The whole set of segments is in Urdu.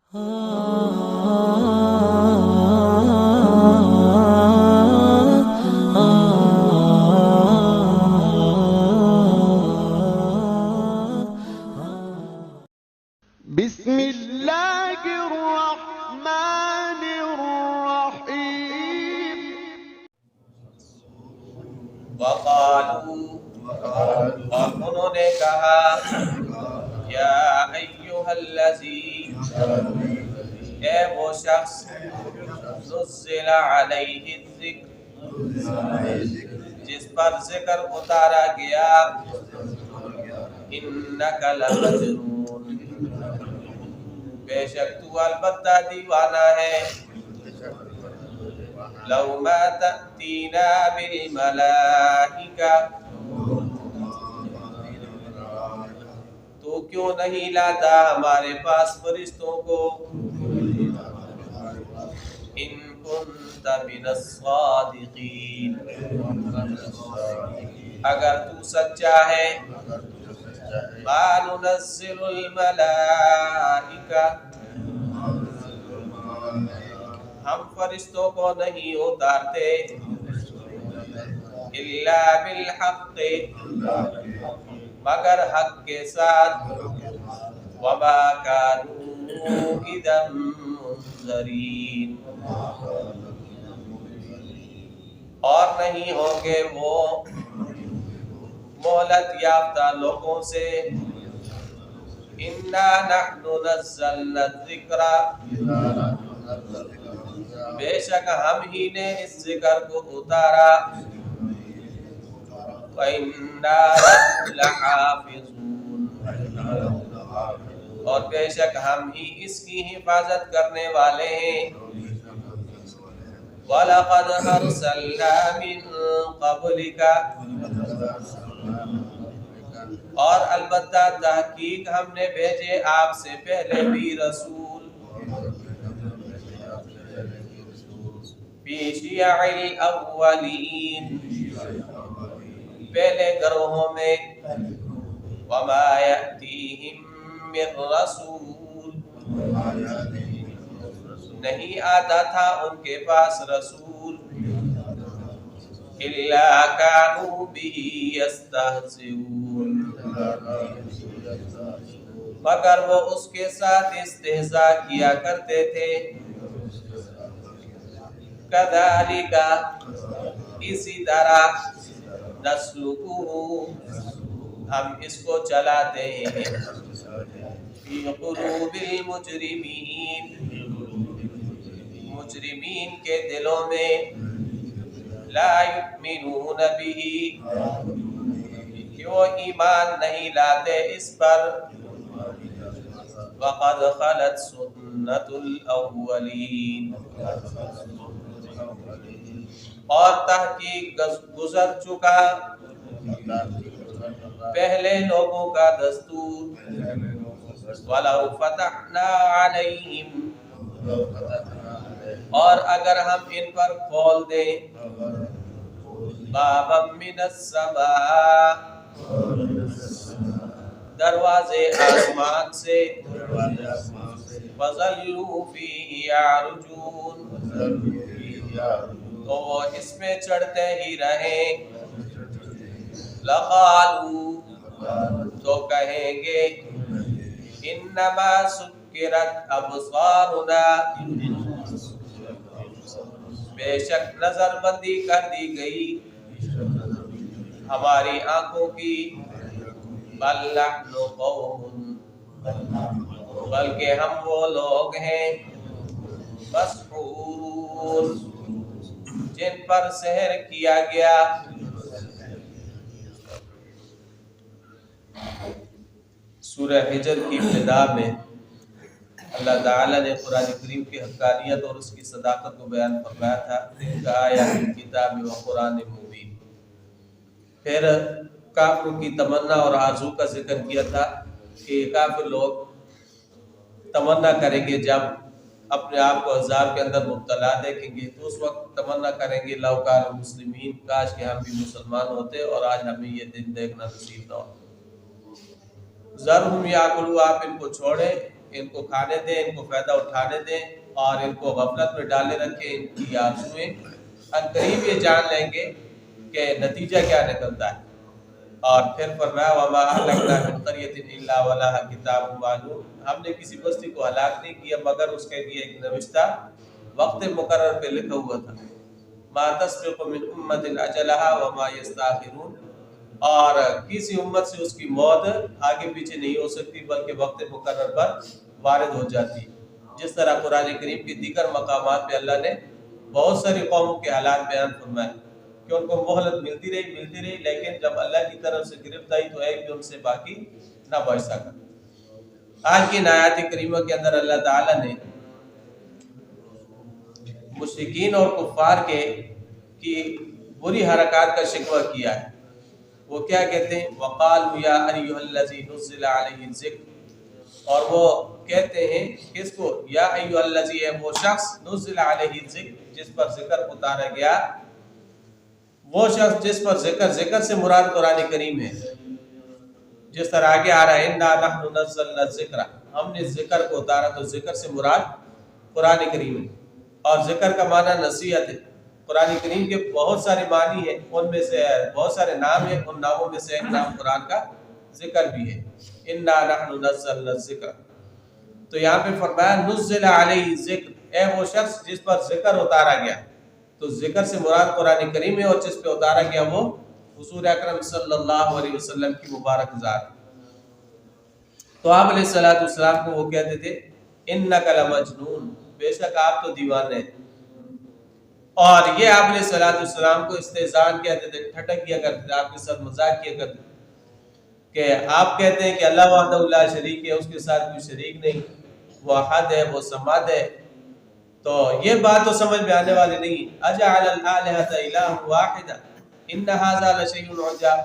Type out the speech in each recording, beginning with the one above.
بسم اللہ الرحمن الرحیم وقالوا اور انہوں نے کہا یا ایھا الذی اے وہ شخص نزل علیہ الذکر جس پر ذکر اتارا گیا انک لمجنون بے شک تو البتہ دیوانہ ہے لو ما تأتینا بالملائکہ تو کیوں نہیں لاتا ہمارے پاس فرشتوں کو ان کنت من الصادقین اگر تو سچا ہے ما ننزل الملائکہ ہم فرشتوں کو نہیں اتارتے الا بالحق مگر حق کے ساتھ وما كانوا اذا منذرین اور نہیں ہوں گے وہ مہلت یافتہ لوگوں سے انا نحن نزلنا الذکر بے شک ہم ہی نے اس ذکر کو اتارا وَإِنَّا لَحَافِظُونَ اور بے شک ہم ہی اس کی حفاظت کرنے والے ہیں وَلَقَدْ أَرْسَلْنَا مِن قَبْلِكَ اور البتہ تحقیق ہم نے بھیجے آپ سے پہلے بھی رسول فی شیع الاولین پہلے گروہوں میں وما یأتیہم من رسول نہیں آتا تھا ان کے پاس رسول الا کانوا بہ یستہزئون مگر وہ اس کے ساتھ استہزاء کیا کرتے تھے کذالک اسی طرح نسلکہ ہم اس کو چلاتے ہیں فی قلوب المجرمین مجرمین کے دلوں میں لا یؤمنون بہ کہ وہ ایمان نہیں لاتے اس پر وقد خلت سنت الاولین اور تحقیق گزر چکا پہلے لوگوں کا دستور وَلَوْ فَتَحْنَا عَلَيْهِمْ اور اگر ہم ان پر کھول دیں بابا من السماء دروازے آسمان سے فَظَلُّوا فِيهِ يَعْرُجُونَ تو وہ اس میں چڑھتے ہی رہیں لَقَالُوا تو کہیں گے انما سکرت ابصارنا بے شک نظر بندی کر دی گئی ہماری آنکھوں کی بل نحن قوم بلکہ ہم وہ لوگ ہیں مسحورون جن پر سحر کیا گیا سورہ حجر کی ابتدا میں اللہ تعالیٰ نے قرآن کریم کی حقانیت اور اس کی صداقت کو بیان فرمایا تھا آیات الکتاب و قرآن مبین پھر کافروں کی تمنا اور آرزو کا ذکر کیا تھا کہ کافر لوگ تمنا کریں گے جب اپنے آپ کو عذاب کے اندر مبتلا دیکھیں گے تو اس وقت تمنا کریں گے لو کان مسلمین کاش کہ ہم بھی مسلمان ہوتے اور آج ہمیں یہ دن دیکھنا نصیب نہ ہو ذرہم یاکلوا آپ ان کو چھوڑیں ان کو کھانے دیں، ان کو فائدہ اٹھانے دیں اور ان کو غفلت میں ڈالے رکھیں، ان کی آرزویں عنقریب یہ جان لیں گے کہ نتیجہ کیا نکلتا ہے۔ اور پھر فرمایا وَمَا أَهْلَكْنَا مِنْ قَرْيَةٍ إِلَّا وَلَهَا كِتَابٌ مَعْلُومٌ، ہم نے کسی بستی کو ہلاک نہیں کیا مگر اس کے لیے ایک نوشتہ وقت مقرر پہ لکھا ہوا تھا۔ مَا تَسْبِقُ مِنْ أُمَّةٍ أَجَلَهَا وَمَا يَسْتَأْخِرُونَ، اور کسی امت سے اس کی موت آگے پیچھے نہیں ہو سکتی بلکہ وقت مقرر پر وارد ہو جاتی ہے۔ جس طرح قرآن کریم کے دیگر مقامات پہ اللہ نے بہت ساری قوموں کے حالات بیان فرمائے کہ ان کو مہلت ملتی رہی، لیکن جب اللہ کی طرف سے گرفت آئی تو ایک بھی ان سے باقی نہ بچ سکا۔ آج کی آیات کریمہ کے اندر اللہ تعالیٰ نے مشرکین اور کفار کی بری حرکات کا شکوہ کیا ہے۔ وہ کیا کہتے ہیں؟ وَقَالُوا يَا أَيُّهَا الَّذِي نُزِّلَ عَلَيْهِ الذِّكْرُ، اور وہ کہتے ہیں کس کو؟ یا ایُّهَا الَّذِي، ہے وہ شخص نُزِّلَ عَلَيْهِ الذِّكْر جس پر ذکر اتارا گیا، وہ شخص جس پر ذکر سے مراد قرآن کریم ہے۔ جس طرح آگے آ رہا ہے اِنَّا نَحْنُ نَزَّلْنَا الذِّكْرَ، ہم نے ذکر کو اتارا، تو ذکر سے مراد قرآن کریم ہے۔ اور ذکر کا معنی نصیحت ہے۔ قرآن کریم کے بہت سارے معنی ہیں، ان میں سے بہت سارے نام ہیں، ان ناموں میں سے ایک نام قرآن کا ذکر بھی ہے۔ اِنَّا نَحْنُ نَزَّلْنَا الذِّكْرَ، تو یہاں پہ فرمایا نُزِّلَ عَلَيْهِ الذِّكْر، اے وہ شخص جس پر ذکر اتارا گیا، تو ذکر سے مراد قرآن کریم ہے، اور جس پہ اتارا گیا وہ حضور اکرم صلی اللہ علیہ وسلم کی مبارک ذات۔ تو آپ علیہ السلام کو وہ کہتے تھے اِنَّكَ لَمَجْنُونَ، بے شک آپ تو دیوانے ہیں۔ اور یہ آپ علیہ السلام کو استہزاء کہتے تھے، ٹھٹک کیا کرتے تھے، آپ کے ساتھ مذاق کیا کرتے تھے کہ آپ کہتے ہیں کہ اللہ وحدہ لا شریک ہے، اس کے ساتھ کوئی شریک نہیں، وہ احد ہے، وہ صمد ہے۔ تو یہ بات تو سمجھ میں آنے والی نہیں۔ اجعل الآلہۃ الہ واحدہ ان ھذا لشیء عجاب،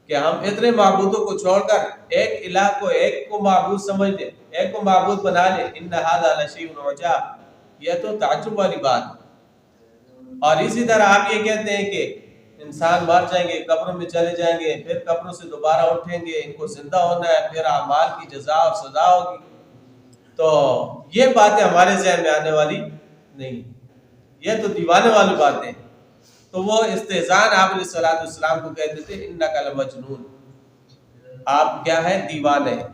کہ ہم اتنے معبودوں کو چھوڑ کر ایک الہ کو، ایک کو معبود سمجھ لیں، ایک کو معبود بنا لیں، ان ھذا لشیء عجاب، یہ تو تعجب والی بات ہے۔ اور اسی طرح آپ یہ کہتے ہیں کہ انسان مر جائیں گے، قبروں میں چلے جائیں گے، پھر قبروں سے دوبارہ اٹھیں گے، ان کو زندہ ہونا ہے، پھر اعمال کی جزا اور سزا ہوگی۔ تو یہ باتیں ہمارے ذہن میں آنے والی نہیں، یہ تو دیوانے والی باتیں ہیں۔ تو وہ استہزاء آپ علیہ السلام کو کہتے تھے انک لمجنون، آپ کیا ہے؟ دیوانے ہیں۔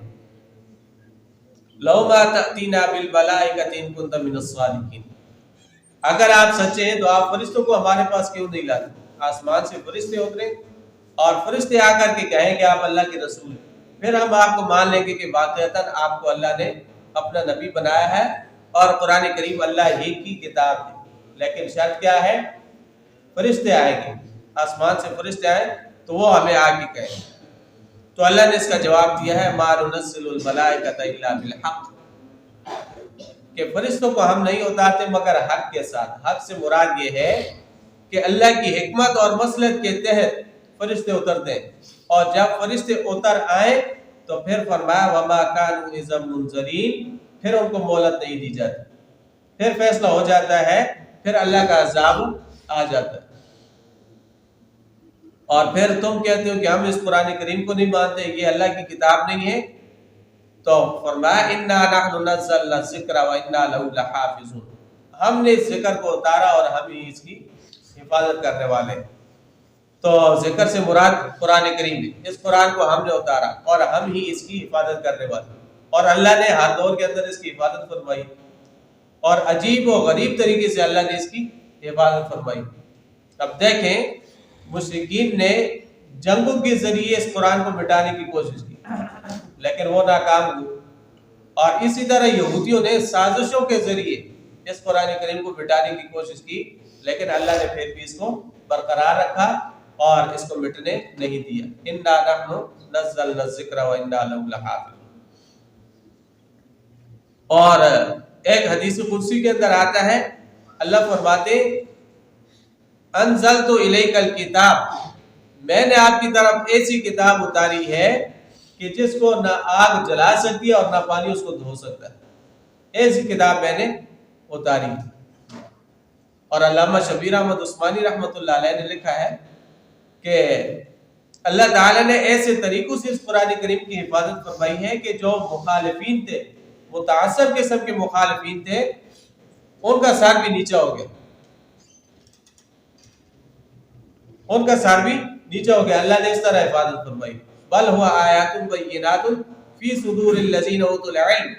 لو ما تأتینا بالملائکۃ ان کنت من الصادقین، اگر آپ سچے ہیں تو آپ فرشتوں کو ہمارے پاس کیوں نہیں لاتے؟ آسمان سے فرشتے اتریں اور فرشتے آ کر کے کہیں کہ آپ اللہ کے رسول ہیں، پھر ہم آپ کو مان لیں گے کہ واقعتاً آپ کو اللہ نے اپنا نبی بنایا ہے اور قرآن کریم اللہ ہی کی کتاب ہے۔ لیکن شرط کیا ہے؟ فرشتے آئیں گے، آسمان سے فرشتے آئیں تو وہ ہمیں آ کے کہیں۔ تو اللہ نے اس کا جواب دیا ہے ما ننزل الملائکۃ الا بالحق، کہ فرشتوں کو ہم نہیں اتارتے مگر حق کے ساتھ۔ حق سے مراد یہ ہے کہ اللہ کی حکمت اور مصلحت کے تحت فرشتے اترتے ہیں، اور جب فرشتے اتر آئیں تو پھر فرمایا وما كانوا اذا منذرین، پھر ان کو مہلت نہیں دی جاتی، پھر فیصلہ ہو جاتا ہے، پھر اللہ کا عذاب آ جاتا ہے۔ اور پھر تم کہتے ہو کہ ہم اس قرآن کریم کو نہیں مانتے، یہ اللہ کی کتاب نہیں ہے، تو فرمایا انا نحن نزلنا الذکر وانا له لحافظون، ہم نے اس ذکر کو اتارا اور ہم ہی اس کی حفاظت کرنے والے ہیں۔ تو ذکر سے مراد قرآن کریم ہے، اس قرآن کو ہم نے اتارا اور ہم ہی اس کی حفاظت کرنے والے ہیں، اور اللہ نے ہر دور کے اندر اس کی حفاظت فرمائی، اور عجیب و غریب طریقے سے اللہ نے اس کی حفاظت فرمائی۔ اب دیکھیں مشرکین نے جنگوں کے ذریعے اس قرآن کو مٹانے کی کوشش کی لیکن وہ ناکام ہوئی، اور اسی طرح یہودیوں نے سازشوں کے ذریعے اس قرآن کریم کو مٹانے کی کوشش کی، لیکن اللہ نے پھر بھی اس کو برقرار رکھا اور اس کو مٹنے نہیں دیا۔ انا نحن نزلنا الذکر وانا له لحافظون۔ اور ایک حدیث قدسی کے اندر آتا ہے، اللہ فرماتے انزلت الیک الکتاب، میں نے آپ کی طرف ایسی کتاب اتاری ہے کہ جس کو نہ آگ جلا سکتی ہے اور نہ پانی اس کو دھو سکتا ہے، ایسی کتاب میں نے اتاری۔ اور علامہ شبیر احمد عثمانی رحمۃ اللہ علیہ نے لکھا ہے کہ اللہ تعالیٰ نے ایسے طریقوں سے اس قرآن کریم کی حفاظت فرمائی ہے کہ جو مخالفین تھے، متعصب قسم کے مخالفین تھے، ان کا سر بھی نیچا ہو گیا، ان کا سر بھی نیچا ہو گیا. اللہ نے اس طرح حفاظت فرمائی. بل ہوا آیات بینات فی صدور الذین اوتوا العلم،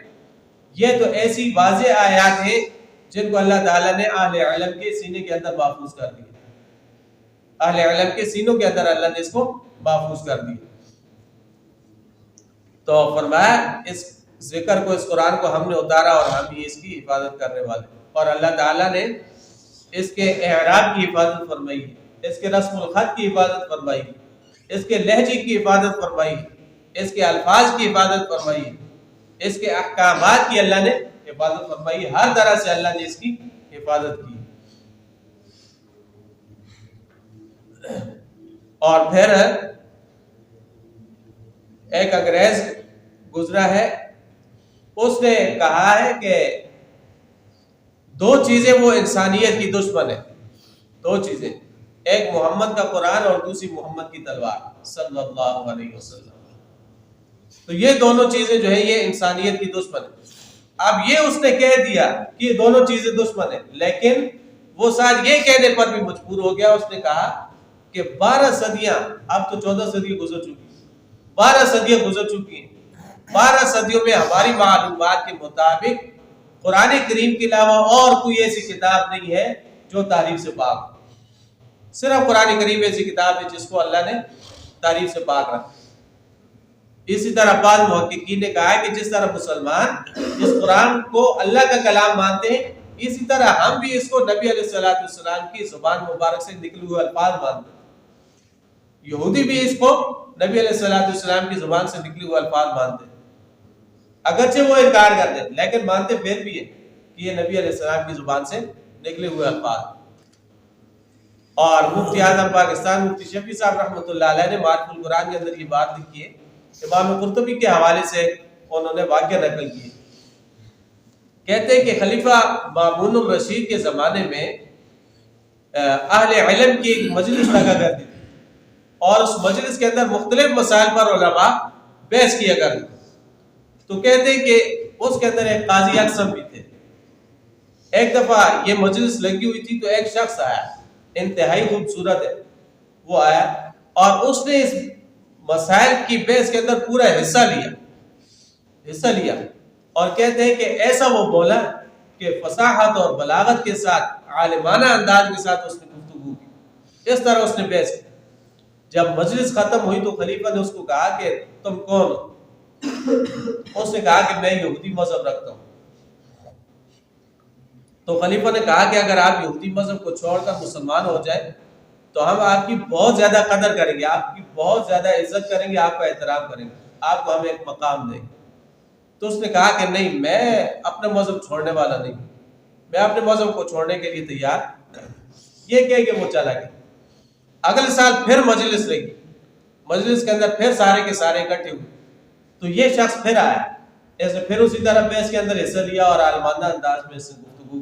یہ تو ایسی واضح آیات ہیں جن کو اللہ تعالیٰ نے اہل علم کے سینے کے اندر محفوظ کر دیا. اہل علم کے سینوں کے اندر اللہ نے اس کو محفوظ کر دیا. تو فرمایا اس ذکر کو، اس قرآن کو ہم نے اتارا اور ہم ہی اس کی حفاظت کرنے والے. اور اللہ تعالیٰ نے اس کے اعراب کی حفاظت فرمائی، اس کے رسم الخط کی حفاظت فرمائی، اس کے لہجے کی حفاظت فرمائی، اس کے الفاظ کی حفاظت فرمائی، اس کے احکامات کی اللہ نے حفاظت فرمائی. ہر طرح سے اللہ نے اس کی حفاظت کی. اور پھر ایک انگریز گزرا ہے، اس نے کہا ہے کہ دو چیزیں وہ انسانیت کی دشمن ہے. دو چیزیں، ایک محمد کا قرآن اور دوسری محمد کی تلوار صلی اللہ علیہ وسلم. تو یہ دونوں چیزیں جو ہے یہ انسانیت کی دشمن ہے. اب یہ اس نے کہہ دیا کہ یہ دونوں چیزیں دشمن ہیں، لیکن وہ ساتھ یہ کہنے پر بھی مجبور ہو گیا. اس نے کہا کہ 12 صدیاں، اب تو 14 صدیاں گزر چکی ہیں، 12 صدیاں گزر چکی ہیں. 12 صدیوں میں ہماری معلومات کے مطابق قرآن کریم کے علاوہ اور کوئی ایسی کتاب نہیں ہے جو تعریف سے پاک. صرف قرآن کریم ایسی کتاب ہے جس کو اللہ نے تعریف سے پاک رکھا. اسی طرح بعض محققین نے کہا ہے کہ جس طرح مسلمان اس قرآن کو اللہ کا کلام مانتے ہیں، اسی طرح ہم بھی اس کو نبی علیہ السلام کی زبان مبارک سے نکلے ہوئے الفاظ مانتے ہیں. یہودی بھی اس کو نبی علیہ السلام کی زبان سے نکلے ہوئے الفاظ مانتے ہیں، اگرچہ وہ انکار کرتے ہیں لیکن مانتے پھر بھی ہے کہ یہ نبی علیہ السلام کی زبان سے نکلے ہوئے الفاظ. اور مفتی اعظم پاکستان مفتی شفیع صاحب رحمۃ اللہ علیہ نے معرف القرآن کے اندر یہ بات لکھی ہے. امام قرطبی کے حوالے سے انہوں نے واقعہ نقل کی. کہتے ہیں کہ خلیفہ مامون الرشید کے زمانے میں اہل علم کی ایک مجلس لگا کرتی تھی، اور اس مجلس کے اندر مختلف مسائل پر علماء بحث کیا کرتے. تو کہتے ہیں کہ اس کے اندر ایک قاضی اقسم بھی تھے. ایک دفعہ یہ مجلس لگی ہوئی تھی تو ایک شخص آیا، انتہائی خوبصورت ہے، وہ آیا اور اس نے اس مسائل کی بحث کے اندر پورا حصہ لیا. اور کہتے ہیں کہ ایسا وہ بولا کہ فصاحت اور بلاغت کے ساتھ، عالمانہ انداز کے ساتھ اس نے گفتگو کی. اس طرح اس نے بحث کی. جب مجلس ختم ہوئی تو خلیفہ نے اس کو کہا کہ تم کون ہو؟ اس نے کہا کہ میں یہودی مذہب رکھتا ہوں. تو خلیفہ نے کہا کہ اگر آپ یہودی مذہب کو چھوڑ کر مسلمان ہو جائیں تو ہم آپ کی بہت زیادہ قدر کریں گے، آپ کی بہت زیادہ عزت کریں گے، آپ کا احترام کریں گے، آپ کو ہم ایک مقام دیں گے. تو اس نے کہا کہ نہیں، میں اپنے مذہب چھوڑنے والا نہیں، میں اپنے مذہب کو چھوڑنے کے لیے تیار. یہ کہہ کے وہ چلا گیا. اگلے سال پھر مجلس لگی، مجلس کے اندر پھر سارے کے سارے اکٹھے ہوئے. تو یہ شخص پھر آیا، ایسے پھر اسی طرح بحث کے اندر حصہ لیا اور عالمانہ انداز میں سے گفتگو کی.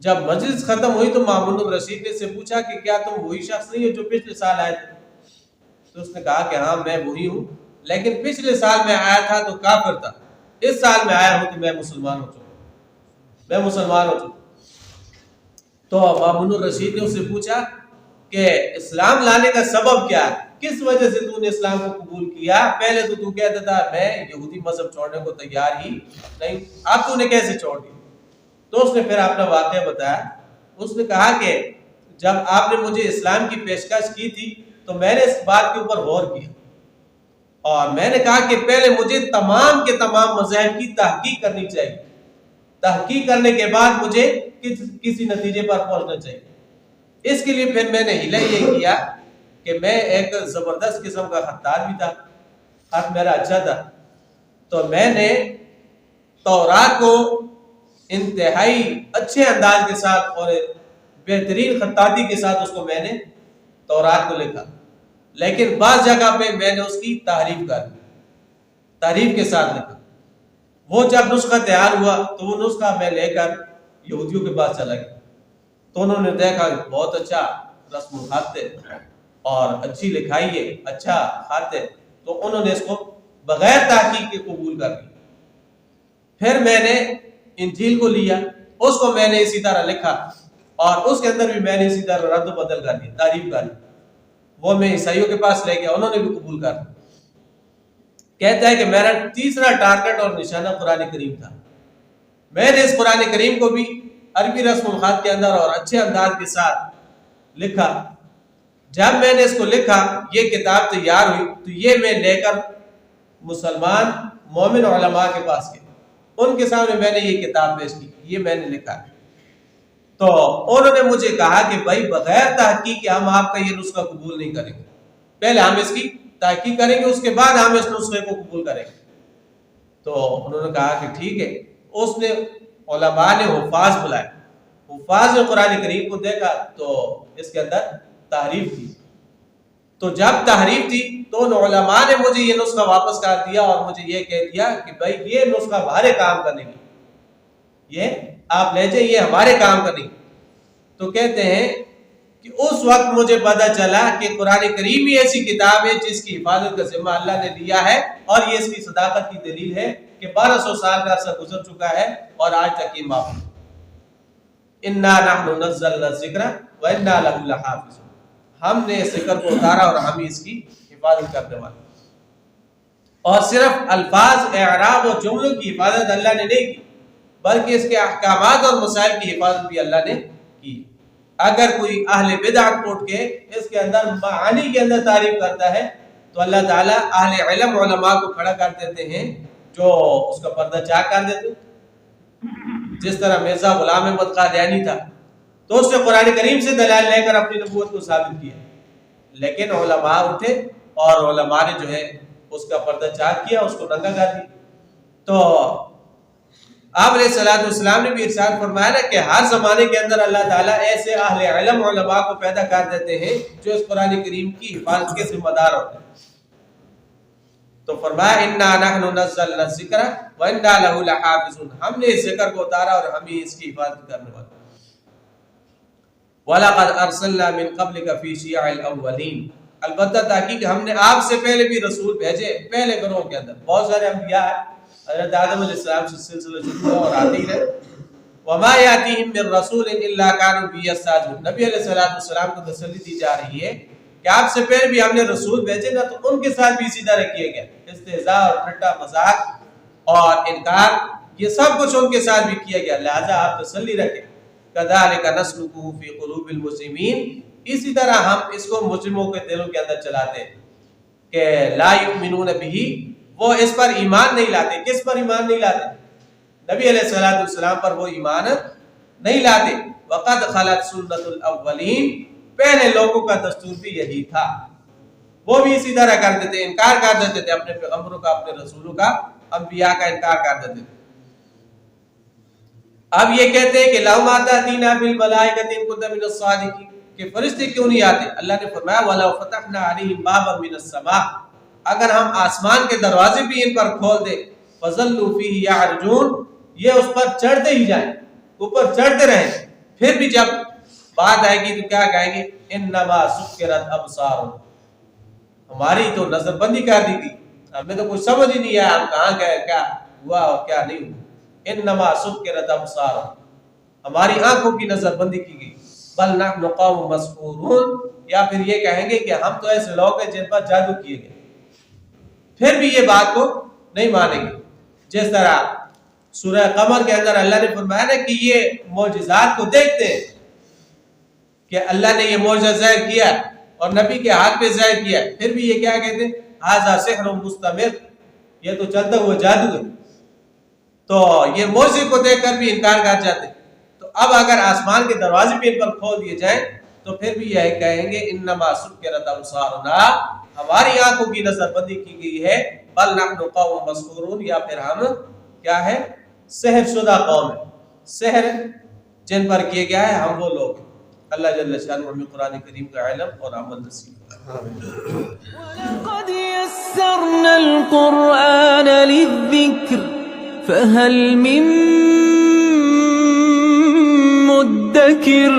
جب مجلس ختم ہوئی تو مامون الرشید نے سے پوچھا کہ کیا تم وہی شخص نہیں ہو جو پچھلے سال آئے تھے؟ تو اس نے کہا کہ ہاں میں وہی ہوں، لیکن پچھلے سال میں آیا تھا تو کافر تھا، اس سال میں آیا ہوں کہ میں مسلمان ہو چکا. تو مامون الرشید نے اس سے پوچھا کہ اسلام لانے کا سبب کیا ہے، کس وجہ سے تو نے اسلام کو قبول کیا؟ پہلے تو کہتا تھا میں یہودی مذہب چھوڑنے کو تیار ہی نہیں، اب تو نے کیسے چھوڑ دیا؟ تو اس نے پھر اپنا واقعہ بتایا. اس نے کہا کہ جب آپ نے مجھے اسلام کی پیشکش کی تھی تو میں نے اس بات کے اوپر غور کیا اور میں نے کہا کہ پہلے مجھے تمام کے تمام مذاہب کی تحقیق کرنی چاہیے، تحقیق کرنے کے بعد مجھے کسی نتیجے پر پہنچنا چاہیے. اس کے لیے پھر میں نے ہیلا یہ کیا کہ میں ایک زبردست قسم کا خطار بھی تھا، خط میرا اچھا تھا. تو میں نے تورات کو انتہائی اچھے انداز کے ساتھ اور بہترین خطاطی کے ساتھ اس کو میں نے تورات کو لکھا، لیکن بعض جگہ پہ میں نے اس کی تحریف کے ساتھ لکھا. وہ جب نسخہ تیار ہوا تو وہ نسخہ میں لے کر یہودیوں کے پاس چلا گیا. تو انہوں نے دیکھا کہ بہت اچھا رسم الخط ہے، اور اچھی لکھائی ہے، اچھا خط ہے، تو انہوں نے اس کو بغیر تحقیق کے قبول کر لی۔ پھر میں نے انجیل کو لیا، اس کو میں نے اسی طرح لکھا اور اس کے اندر بھی میں نے اسی طرح رد و بدل کر دی، تعریف کر دی، وہ میں عیسائیوں کے پاس لے گیا، انہوں نے بھی قبول کر دی۔ کہتا ہے کہ میرا تیسرا ٹارگٹ اور نشانہ قرآن کریم تھا۔ میں نے اس قرآن کریم کو بھی عربی رسم الخط کے اندر اور اچھے انداز کے ساتھ لکھا۔ جب میں نے اس کو لکھا، یہ کتاب تیار ہوئی، تو یہ میں لے کر مسلمان مومن علماء کے پاس گئے، ان کے سامنے میں نے یہ کتاب پیش کی، یہ میں نے لکھا ہے۔ تو انہوں نے مجھے کہا کہ بھائی بغیر تحقیق کے ہم آپ کا یہ نسخہ قبول نہیں کریں گے، پہلے ہم اس کی تحقیق کریں گے، اس کے بعد ہم اس نسخے کو قبول کریں گے۔ تو انہوں نے کہا کہ ٹھیک ہے۔ اس نے علماء نے حفاظ بلائے، حفاظ نے قرآن کریم کو دیکھا تو اس کے اندر تحریف تھی۔ تو جب تحریف تھی تو ان علماء نے مجھے یہ نسخہ واپس کر دیا اور مجھے یہ کہہ دیا کہ بھائی یہ نسخہ ہمارے کام کا نہیں، یہ آپ لے جائیں، یہ ہمارے کام کا نہیں۔ تو کہتے ہیں کہ اس وقت مجھے پتا چلا کہ قرآن کریم ہی ایسی کتاب ہے جس کی حفاظت کا ذمہ اللہ نے لیا ہے، اور یہ اس کی صداقت کی دلیل ہے کہ 1200 سال کا عرصہ گزر چکا ہے اور آج تک یہ معاف۔ اِنَّا نَحْنُ نَزَّلْنَا الذِّكْرَ وَإِنَّا لَهُ لَحَافِظُونَ، ہم نے اس ذکر کو اتارا اور ہم ہی اس کی حفاظت کرنے والے۔ اور صرف الفاظ، اعراب اور جملوں کی حفاظت اللہ نے نہیں کی، بلکہ اس کے احکامات اور مسائل کی حفاظت بھی اللہ نے کی۔ اگر کوئی اہل بدعت اٹھ کے اس کے اندر معانی کے اندر تعریف کرتا ہے تو اللہ تعالیٰ اہل علم علماء کو کھڑا کر دیتے ہیں جو اس کا پردہ چاک کر دیتے۔ جس طرح مرزا غلام احمد قادیانی تھا، تو اس نے قرآن کریم سے دلائل لے کر اپنی نبوت کو ثابت کیا، لیکن علماء اٹھے اور علماء نے جو ہے اس کا پردہ چاک کیا، اس کو ننگا کر دیا۔ تو آپ علیہ الصلوۃ والسلام نے بھی ارشاد فرمایا نا کہ ہر زمانے کے اندر اللہ تعالیٰ ایسے اہل علم علماء کو پیدا کر دیتے ہیں جو اس قرآن کریم کی حفاظت کے ذمہ دار ہوتے ہیں۔ تو فرمایا اِنَّا نَحْنُ نَزَّلْنَا الذِّكْرَ وَإِنَّا لَهُ لَحَافِظُونَ، ہم نے اس ذکر کو اتارا اور ہم ہی اس کی حفاظت کرنے والے۔ وَلَقَدْ أَرْسَلْنَا مِن قَبْلِكَ فِي شِيَعِ الْأَوَّلِينَ، البتہ تاکہ ہم نے آپ سے پہلے بھی رسول بھیجے پہلے گروہ کے اندر، بہت سارے انبیاء ہیں، حضرت آدم علیہ السلام سے سلسلہ شروع ہوا اور آتے ہی رہے۔ وَمَا يَأْتِيهِم مِّن رَّسُولٍ إِلَّا كَانُوا بِهِ يَسْتَهْزِئُونَ، نبی علیہ السلام کو تسلی دی جا رہی ہے کہ آپ سے پہلے بھی ہم نے رسول بھیجے نا، تو ان کے ساتھ بھی اسی طرح کیا گیا، استہزاء اور ٹھٹا مذاق اور انکار، یہ سب کچھ ان کے ساتھ بھی کیا گیا، لہذا آپ تسلی رکھیں۔ كَذَلِكَ نَسْلُكُهُ فِي قُلُوبِ الْمُجْرِمِينَ، اسی طرح ہم اس کو مجرموں کے دلوں کے اندر چلاتے ہیں کہ لا يؤمنون به، وہ اس پر ایمان نہیں لاتے۔ کس پر ایمان نہیں لاتے؟ نبی علیہ الصلوۃ والسلام پر وہ ایمان نہیں لاتے۔ وقد خلت سنت الاولین، پہلے لوگوں کا دستور بھی یہی تھا، وہ بھی اسی طرح کرتے تھے، انکار کر دیتے تھے اپنے پیغمبروں کا، اپنے رسولوں کا، انبیاء کا انکار کر دیتے تھے۔ اب یہ کہتے ہیں کہ لو ما تاتینا بالملائکۃ ان کنت من الصادقین، کہ فرشتے کیوں نہیں آتے؟ اللہ نے فرمایا ولو فتحنا علیہم بابا من السماء، اگر ہم آسمان کے دروازے بھی ان پر کھول دیں، فظلوا فیہ یعرجون، یہ اس پر چڑھتے ہی جائیں، اوپر چڑھتے رہیں، پھر بھی جب بات آئے گی تو کیا کہیں گے؟ انما سکرت ابصارہم، ہماری تو نظر بندی کر دی گئی، ہمیں تو کچھ سمجھ ہی نہیں آیا ہم کہاں گئے، کیا ہوا اور کیا نہیں ہوا۔ انما سکرت ابصارہم، ہماری آنکھوں کی نظر بندی کی گئی۔ بل نحن قوم مسحورون، یا پھر یہ کہیں گے کہ ہم تو ایسے لوگ ہیں جن پر جادو کیے گئے، پھر بھی یہ بات کو نہیں مانیں گے۔ جس طرح سورہ قمر کے اندر اللہ نے فرمایا نا کہ یہ معجزات کو دیکھتے ہیں کہ اللہ نے یہ معجزہ ظاہر کیا اور نبی کے ہاتھ پہ ظاہر کیا، پھر بھی یہ کیا کہتے ہیں؟ ھذا سحر مستمر، یہ تو چلتا ہوا جادو ہے۔ تو یہ معجزے کو دیکھ کر بھی انکار کر جاتے۔ تو اب اگر آسمان کے دروازے بھی ان پر کھول دیے جائیں تو پھر بھی یہ کہیں گے انما سکرت ابصارنا، ہماری آنکھوں کی نظر بندی کی گئی ہے۔ بل نحن قوم مسحورون، یا پھر ہم کیا ہے؟ سحر شدہ قوم ہے، سحر جن پر کیا گیا ہے ہم وہ لوگ ہیں۔ اللہ جل شانہ ہمیں قرآن کریم کا علم اور عمل نصیب کرے۔ وَلَقَدْ يَسَّرْنَا الْقُرْآنَ لِلذِّكْرِ فَهَلْ مِن مُّدَّكِرٍ